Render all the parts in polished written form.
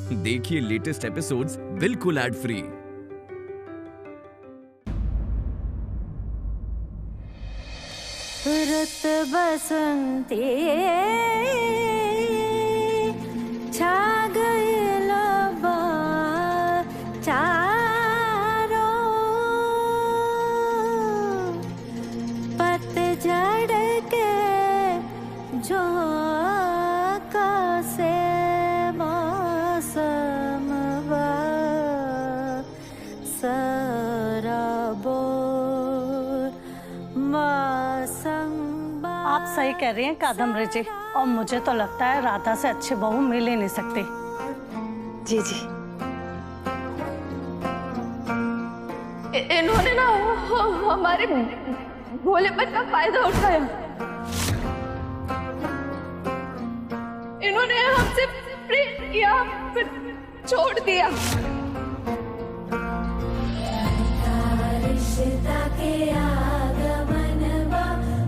देखिए latest episodes बिल्कुल ad free. रुत बसंती छा गई लबा चारों, पतझड़ के झोंका से मौसम आप सही कह रही हैं कादम्बरी जी, और मुझे तो लगता है राधा से अच्छी बहू मिल ही नहीं सकती। जी जी, इन्होंने ना हमारे भोलेपन का फायदा उठाया। इन्होंने हमसे प्रेम किया, फिर छोड़ दिया। रिश्ता के आगमन बा,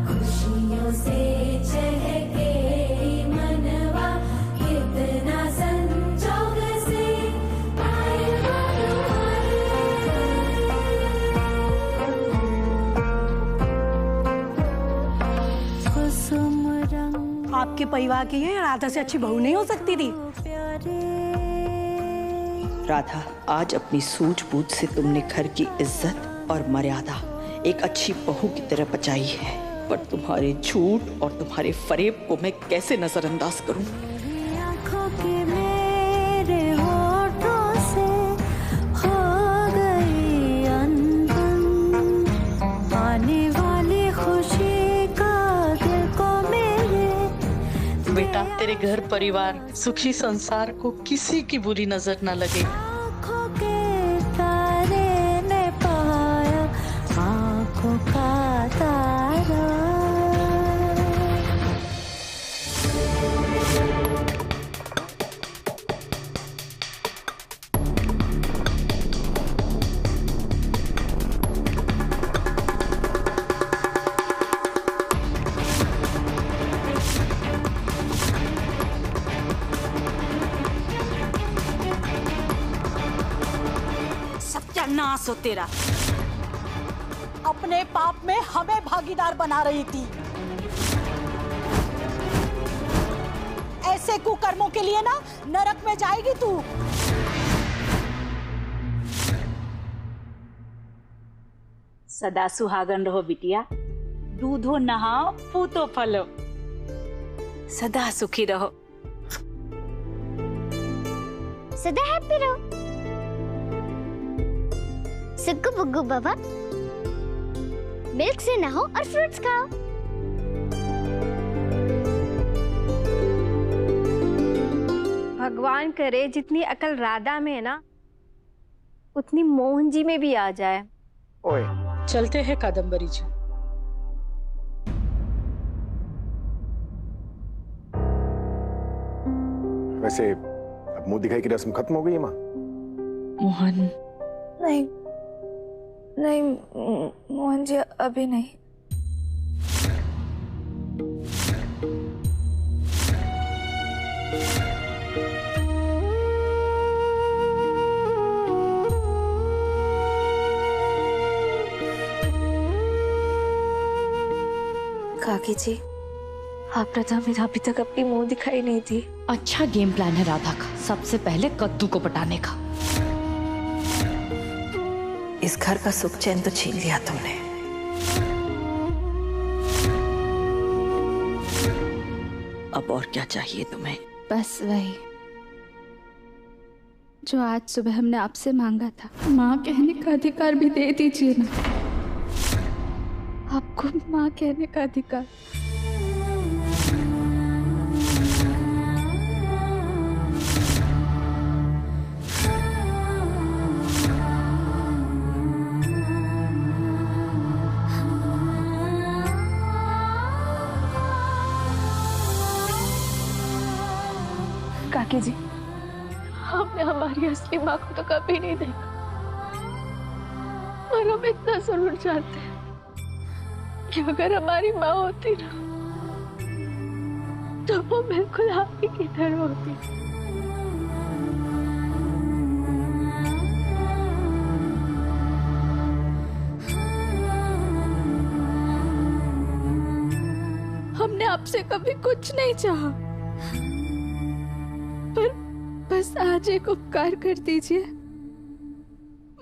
खुशियों से चहके मनवा, कितना संजोग से आए कुसुम रंग। आपके परिवार की है राधा से अच्छी बहू नहीं हो सकती थी। राधा, आज अपनी सूझबूझ से तुमने घर की इज्जत और मर्यादा एक अच्छी बहू की तरह बचाई है, पर तुम्हारे झूठ और तुम्हारे फरेब को मैं कैसे नजरअंदाज करूं? आँखों के मेरे होठों से हो गई अनबन, आने वाली खुशी का दिल को मेरे। बेटा, तेरे घर परिवार सुखी संसार को किसी की बुरी नजर न लगे। आँखों के तारे ने पाया आँखों का तारा। सत्यानाश हो तेरा। अपने पाप में हमें भागीदार बना रही थी। ऐसे कुकर्मों के लिए ना नरक में जाएगी तू। सदा सुहागन रहो बिटिया, दूधो नहाओ पूतो फलो, सदा सुखी रहो। सदा हैप्पी रहो। सुग्गू बुग्गू बाबा, मिल्क से नहाओ और फ्रूट्स खाओ। भगवान करे जितनी अकल राधा में है ना, उतनी मोहन जी में भी आ जाए। ओए, चलते हैं कादम्बरी जी। वैसे अब मुंह दिखाई की रस्म खत्म हो गई है माँ? मोहन, नहीं नहीं मोहन जी, अभी नहीं। काकी जी, आप राधा मेरा अभी तक अपनी मुंह दिखाई नहीं थी। अच्छा गेम प्लान है राधा का, सबसे पहले कद्दू को पटाने का। इस घर का सुख चैन तो छीन लिया तुमने। अब और क्या चाहिए तुम्हें? बस वही जो आज सुबह हमने आपसे मांगा था। माँ कहने का अधिकार भी दे दीजिए ना, आपको माँ कहने का अधिकार। काकी जी, हमने हमारी असली माँ को तो कभी नहीं देखा, और हम इतना जरूर जानते हैं कि अगर हमारी माँ होती ना, तो वो बिल्कुल आप ही की तरह होती। आपसे कभी कुछ नहीं चाहा, पर बस आज एक उपकार कर दीजिए,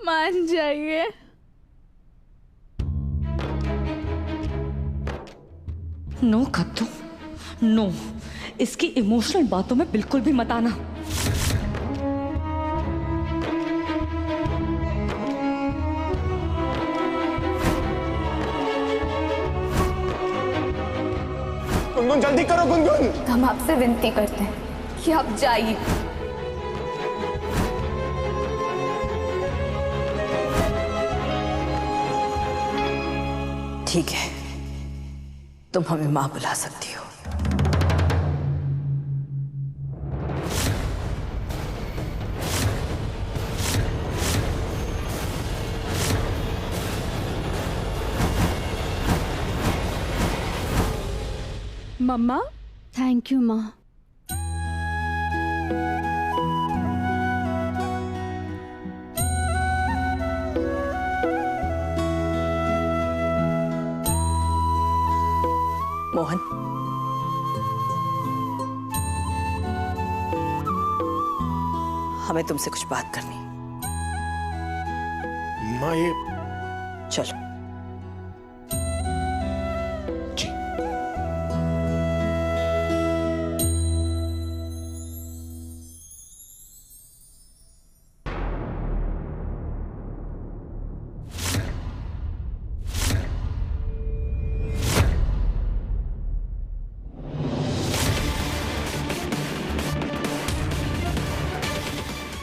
मान जाइए। नो कद्दू, नो, इसकी इमोशनल बातों में बिल्कुल भी मत आना। गुनगुन जल्दी करो गुनगुन। हम आपसे विनती करते हैं कि आप जाइए। ठीक है, तुम हमें मां बुला सकती हो। मम्मा। थैंक यू माँ। मोहन, हमें तुमसे कुछ बात करनी। माँ ये चलो। जी।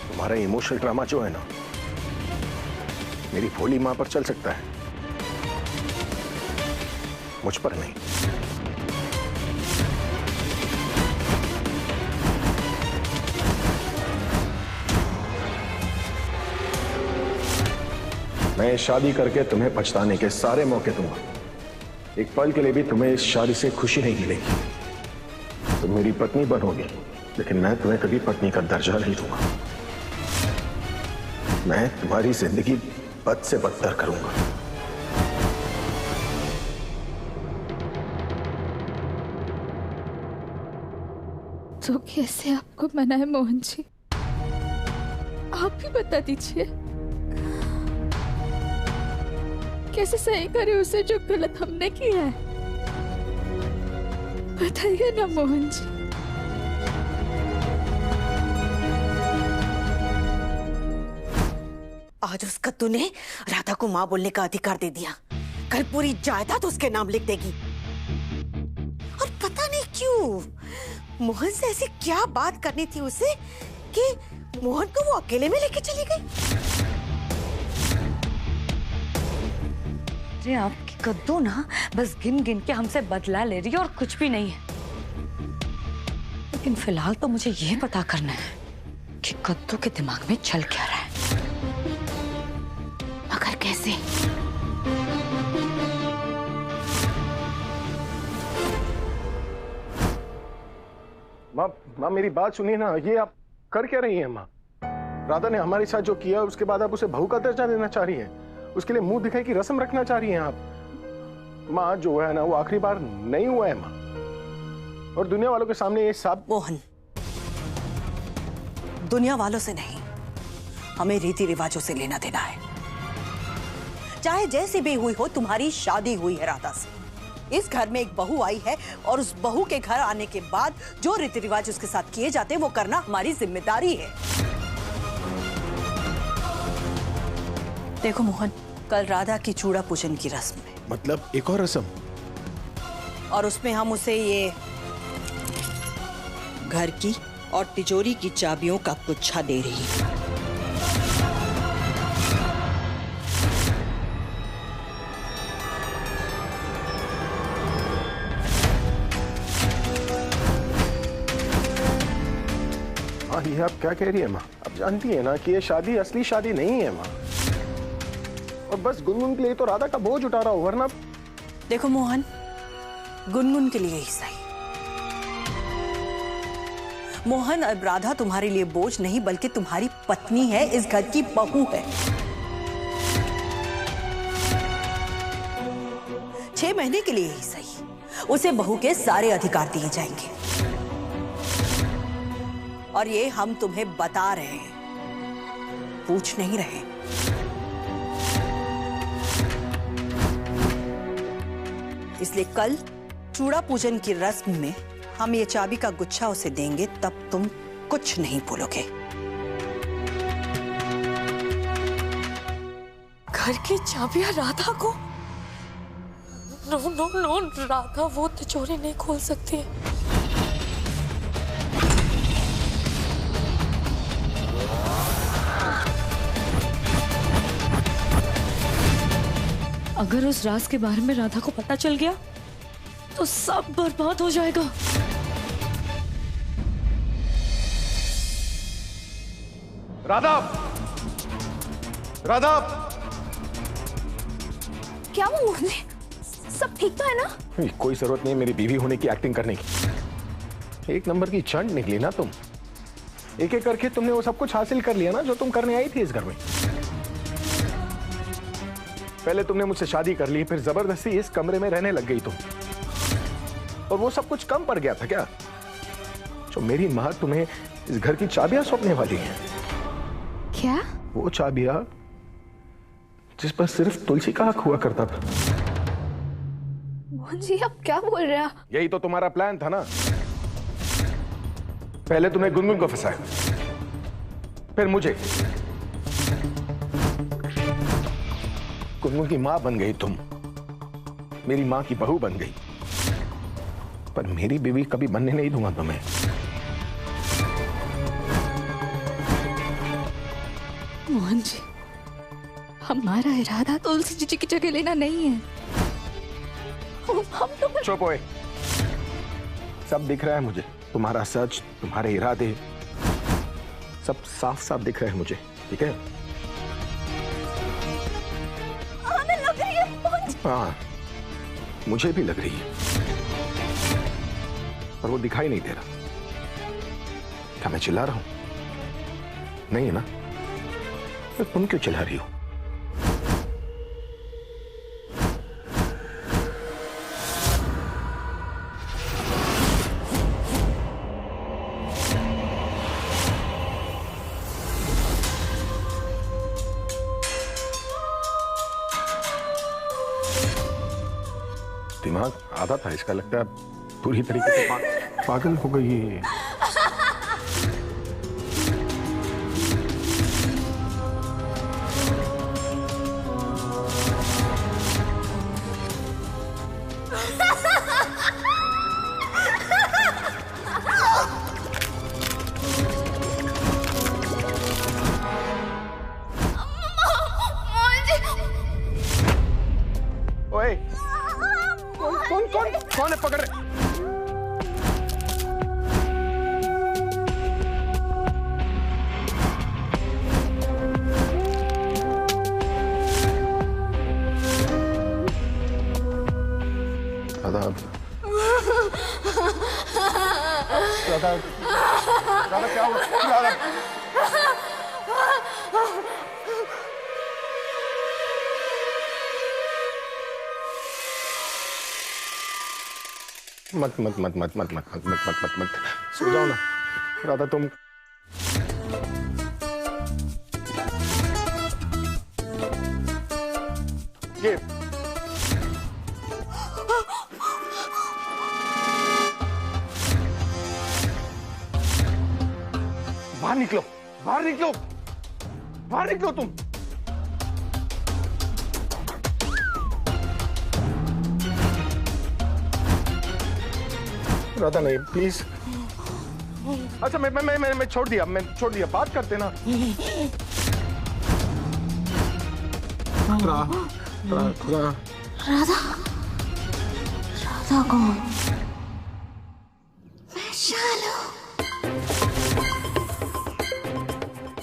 तुम्हारा इमोशनल ड्रामा जो है ना, मेरी भोली मां पर चल सकता है, मुझ पर नहीं। मैं शादी करके तुम्हें पछताने के सारे मौके दूंगा। एक पल के लिए भी तुम्हें इस शादी से खुशी नहीं मिलेगी। तुम मेरी पत्नी बनोगी, लेकिन मैं तुम्हें कभी पत्नी का दर्जा नहीं दूंगा। मैं तुम्हारी जिंदगी बद से बदतर करूंगा। तो कैसे आपको मनाए मोहन जी, आप ही बता दीजिए। कैसे सही करे उसे जो गलत हमने किया है, बताइए ना मोहन जी। आज उस कद्दू ने राधा को मां बोलने का अधिकार दे दिया। कल पूरी जायदाद उसके नाम लिख देगी। और पता नहीं क्यों मोहन से ऐसी क्या बात करनी थी उसे कि मोहन को वो अकेले में लेके चली गई। अरे आपकी कद्दू ना बस गिन गिन के हमसे बदला ले रही है और कुछ भी नहीं है। लेकिन फिलहाल तो मुझे यह पता करना है कि कद्दू के दिमाग में चल क्या रहा है। मगर कैसे? माँ मेरी बात सुनिए ना, ये आप कर क्या रही हैं माँ? राधा ने हमारे साथ जो किया उसके बाद आप उसे बहू का दर्जा देना चाह रही हैं, उसके लिए मुंह दिखाई की रस्म रखना चाह रही हैं आप। माँ जो है ना वो आखिरी बार नहीं हुआ है माँ, और दुनिया वालों के सामने ये सब। मोहन, दुनिया वालों से नहीं, हमें रीति रिवाजों से लेना देना है। चाहे जैसी भी हुई हो, तुम्हारी शादी हुई है राधा से। इस घर में एक बहू आई है और उस बहू के घर आने के बाद जो रीति रिवाज उसके साथ किए जाते हैं वो करना हमारी जिम्मेदारी है। देखो मोहन, कल राधा की चूड़ा पूजन की रस्म है। मतलब एक और रस्म? और उसमें हम उसे ये घर की और तिजोरी की चाबियों का गुच्छा दे रही है। ये आप क्या कह रही है माँ? आप जानती है ना कि ये शादी असली शादी नहीं है माँ, और बस गुनगुन के लिए तो राधा का बोझ उठा रहा हूं, वरना। देखो मोहन, गुनगुन के लिए ही सही। मोहन, अब राधा तुम्हारे लिए बोझ नहीं बल्कि तुम्हारी पत्नी है, इस घर की बहू है। 6 महीने के लिए ही सही, उसे बहू के सारे अधिकार दिए जाएंगे। और ये हम तुम्हें बता रहे हैं, पूछ नहीं रहे। इसलिए कल चूड़ा पूजन की रस्म में हम ये चाबी का गुच्छा उसे देंगे, तब तुम कुछ नहीं भूलोगे। घर की चाबियां राधा को? नो नो नो, राधा वो तिजोरी नहीं खोल सकती है। अगर उस राज के बारे में राधा को पता चल गया तो सब बर्बाद हो जाएगा। राधा, राधा, क्या हुआ मोहन जी? सब ठीक तो है ना? कोई जरूरत नहीं मेरी बीवी होने की एक्टिंग करने की। एक नंबर की चंड निकली ना तुम। एक एक करके तुमने वो सब कुछ हासिल कर लिया ना जो तुम करने आई थी इस घर में। पहले तुमने मुझसे शादी कर ली, फिर जबरदस्ती इस कमरे में रहने लग गई तुम। और वो सब कुछ कम पड़ गया था क्या? जो मेरी माँ तुम्हें इस घर की चाबियां सौंपने वाली है। क्या? वो चाबियां जिस पर सिर्फ तुलसी का हक हुआ करता था। मोहन जी आप क्या बोल रहे हैं? यही तो तुम्हारा प्लान था ना। पहले तुमने गुनगुन को फंसाया, फिर मुझे। गुनगुन की मां बन गई तुम, मेरी मां की बहू बन गई, पर मेरी बीवी कभी बनने नहीं दूंगा तुम्हें। मोहन जी, हमारा इरादा तुलसी जी की जगह लेना नहीं है। हम तो चुप होए। सब दिख रहा है मुझे, तुम्हारा सच, तुम्हारे इरादे सब साफ साफ दिख रहे हैं मुझे, ठीक है? हमें लग रही है। हाँ, मुझे भी लग रही है, पर वो दिखाई नहीं दे रहा। क्या मैं चिल्ला रहा हूं? नहीं है ना? तो तुम क्यों चिल्ला रही हो? दिमाग आधा था इसका, लगता है पूरी तरीके से पागल हो गई है। ओए, कौन है? पकड़ रहे? राधा, राधा क्या हुआ? राधा मत मत मत मत मत मत मत मत मत मत सो जाओ ना राधा। तुम ये बाहर निकलो, बाहर निकलो, बाहर निकलो तुम। राधा नहीं, प्लीज। अच्छा मैं छोड़ दिया, बात करते ना। राधा, राधा कौन? मैं शालू।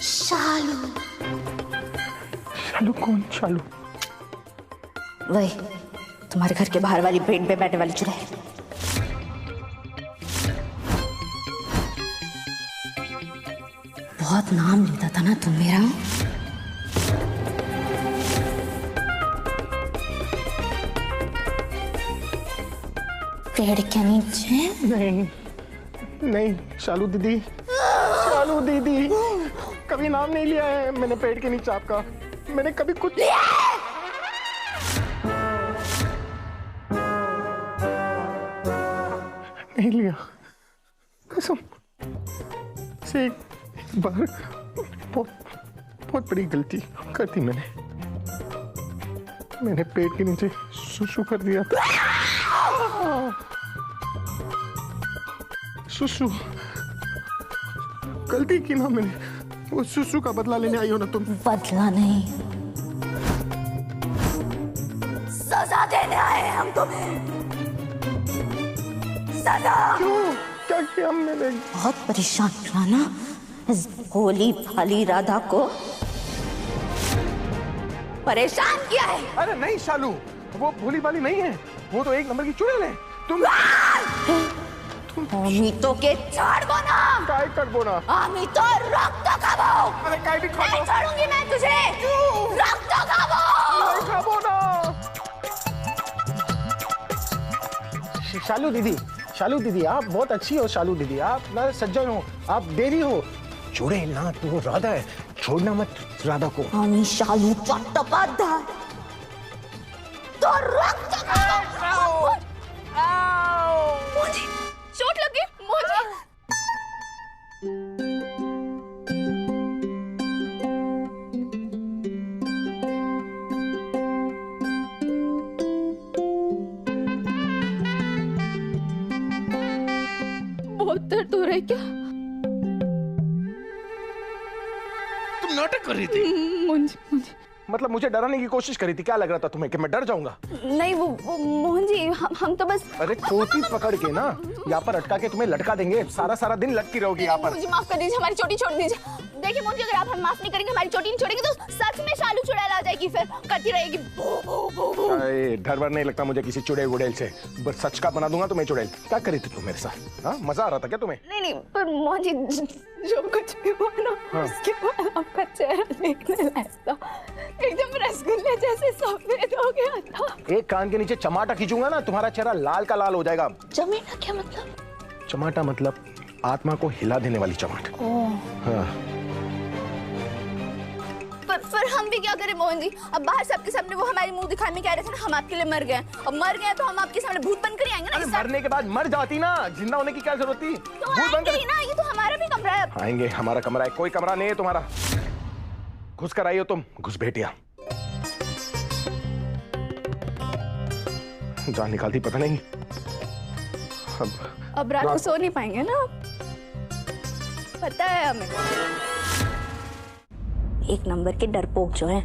शालू? शालू कौन? शालू वही तुम्हारे घर के बाहर वाली पेड़ पे बैठने वाली चुड़ैल। बहुत नाम लेता था ना तुम मेरा। पेड़ के नीचे? नहीं नहीं शालू दीदी, शालू दीदी, कभी नाम नहीं लिया है मैंने पेड़ के नीचे आपका, मैंने कभी कुछ नहीं लिया, कसम से एक बार बहुत बड़ी गलती कर दी मैंने पेट के नीचे सुसु कर दिया था। सुसु गलती की ना मैंने, वो सुसु का बदला लेने आई हो ना तुम। बदला नहीं, सजा देने आए हैं हम तुम्हें। सजा। क्यों? क्या किया मैंने? बहुत परेशान किया ना इस भोली भाली राधा को, परेशान किया है। अरे नहीं शालू, वो भोली भाली नहीं है, वो तो एक नंबर की चुड़ैल है। तुम अमितो के झाड़ बोना, काय कर बोना, अमितो रक्त खाओ। अरे काय भी खा नहीं छोड़ूंगी मैं तुझे, रक्त खाओ ना। शालू दीदी, शालू दीदी आप बहुत अच्छी हो। शालू दीदी आप ना सज्जन हो, आप देवी हो। चुड़ैल ना तू राधा है, छोड़ना मत राधा को। अनि शालू चट्टोपाध्याय तो रक्त खाओ। मुझे चोट लगी, मुझे। बहुत दर्द हो रहा है क्या? तुम नाटक कर रही थी। मुझे मतलब मुझे डराने की कोशिश करी थी? क्या लग रहा था तुम्हें कि मैं डर जाऊंगा? नहीं वो मोहन जी, हम तो बस। अरे कोटी पकड़ के ना यहाँ पर अटका के तुम्हें लटका देंगे, सारा दिन लटकी रहोगी यहाँ पर। मुझे माफ कर दीजिए, हमारी चोटी छोड़ दीजिए। देखिए मोहन जी, अगर आप हमें माफ नहीं करेंगे, हमारी चोटी नहीं छोड़ेंगे तो सच में शालू चुड़ैल आ जाएगी, फिर करती रहेगी डर वर नहीं लगता मुझे किसी चुड़ैल वुड़ैल से, बस सच का बना दूंगा तुम्हें चुड़ैल। क्या करी थी तुम मेरे साथ? हाँ मजा आ रहा था क्या तुम्हें? नहीं पर मोहन जी जो कुछ भी हुआ ना, उसके बाद आपका चेहरा देखने लायक था, एकदम रसगुल्ले जैसे सफेद हो गया था। एक कान के नीचे चमाटा खींचूंगा ना, तुम्हारा चेहरा लाल का लाल हो जाएगा। चमेटा क्या मतलब? चमाटा मतलब आत्मा को हिला देने वाली चमाट। हाँ। पर हम भी क्या करें मोहन जी? अब बाहर सबके सामने वो हमारी मुंह दिखाने में कह रहे थे ना, हम आपके लिए मर गए। अब मर गए तो हम आपके सामने भूत बनकर ही आएंगे ना। मरने के बाद मर जाती ना, जिंदा होने की क्या जरूरत थी? तो आएंगे ही ना, ये तो हमारा भी कमरा है। आएंगे, हमारा कमरा है, कोई कमरा नहीं है तुम्हारा। घुस कर आई हो तुम, घुस बेटिया। जान निकालती पता नहीं। अब रात को सो नहीं पाएंगे ना, पता है हमें। एक नंबर के डरपोक जो है।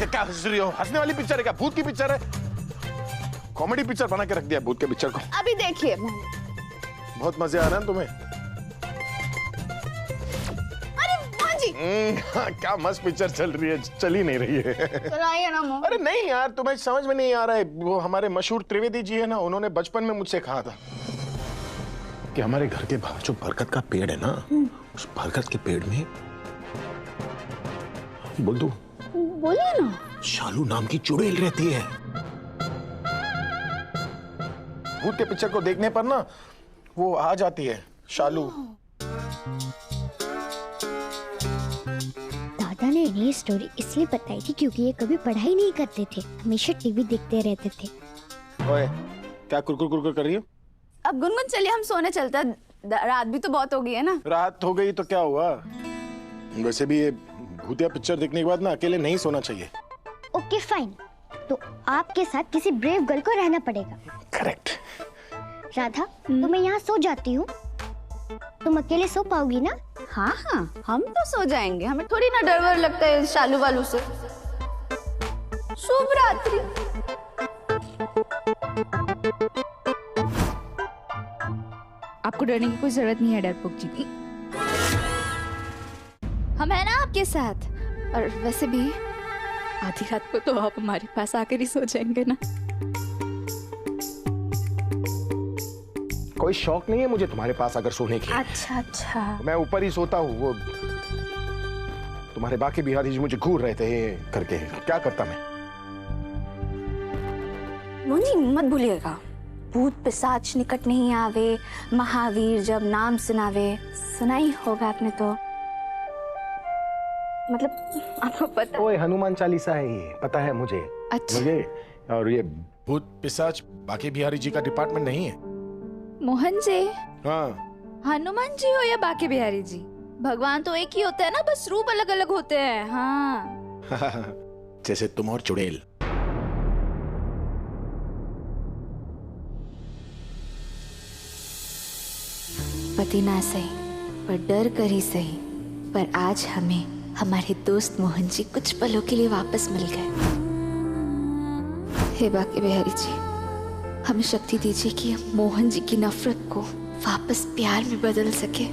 क्या हंस रही हो? हंसने वाली पिक्चर है क्या? भूत की पिक्चर है। कॉमेडी पिक्चर बना के रख दिया भूत के पिक्चर को। अभी देखिए, बहुत मजे आ रहे हैं तुम्हें। अरे मोहन जी, क्या मस्त पिक्चर चल रही है, चल ही नहीं रही है। चलाइए ना मोहन। अरे नहीं यार, तुम्हें समझ में नहीं आ रहा है। वो हमारे मशहूर त्रिवेदी जी है ना, उन्होंने बचपन में मुझसे कहा था कि हमारे घर के बाहर जो बरगद का पेड़ है ना, उस बरगद के पेड़ में बोल दो, बोलिए ना, शालू नाम की चुड़ैल रहती है। भूत के पिक्चर को देखने पर ना वो आ जाती है, शालू। दादा ने ये स्टोरी इसलिए बताई थी क्योंकि ये कभी पढ़ाई नहीं करते थे, हमेशा टीवी देखते रहते थे। ओए, क्या कुरकुर कर रही हो? अब गुनगुन चलिए, हम सोने चलते हैं, रात भी तो बहुत हो गई है ना। रात हो गई तो क्या हुआ? वैसे भी ये भूतिया पिक्चर देखने के बाद ना अकेले नहीं सोना चाहिए। ओके फाइन, तो आपके साथ किसी ब्रेव गर्ल को रहना पड़ेगा। करेक्ट। राधा, तो मैं यहाँ सो जाती हूँ, तुम अकेले सो पाओगी ना? हाँ हाँ, हम तो सो जाएंगे, हमें थोड़ी ना डर वर लगता है शालू वालू से। शुभ रात्रि। आपको डरने की कोई जरूरत नहीं है डरपोक जी। हम है ना आपके साथ, और वैसे भी आधी रात को तो आप हमारे पास आकर ही सो जाएंगे ना। कोई शौक नहीं है मुझे तुम्हारे पास अगर सोने की। अच्छा अच्छा, मैं ऊपर ही सोता हूँ। वो तुम्हारे बाकी बिहारी जी मुझे घूर रहे थे करके, क्या करता मैं। मुझे मत भूलिएगा, भूत पिशाच निकट नहीं आवे, महावीर जब नाम सुनावे। सुना ही होगा आपने तो, मतलब आपको पता। ओए हनुमान चालीसा है ये, पता है मुझे। अच्छा। मुझे और ये भूत पिशाच बाकी बिहारी जी का डिपार्टमेंट नहीं है। मोहन जी, हाँ हनुमान जी हो या बाके बिहारी जी, भगवान तो एक ही होता है ना, बस रूप अलग अलग होते हैं। हाँ जैसे तुम और चुड़ैल। पति ना सही पर डर कर ही सही, पर आज हमें हमारे दोस्त मोहन जी कुछ पलों के लिए वापस मिल गए। हे बाके बिहारी जी, हमें शक्ति दीजिए कि हम मोहन जी की नफरत को वापस प्यार में बदल सके।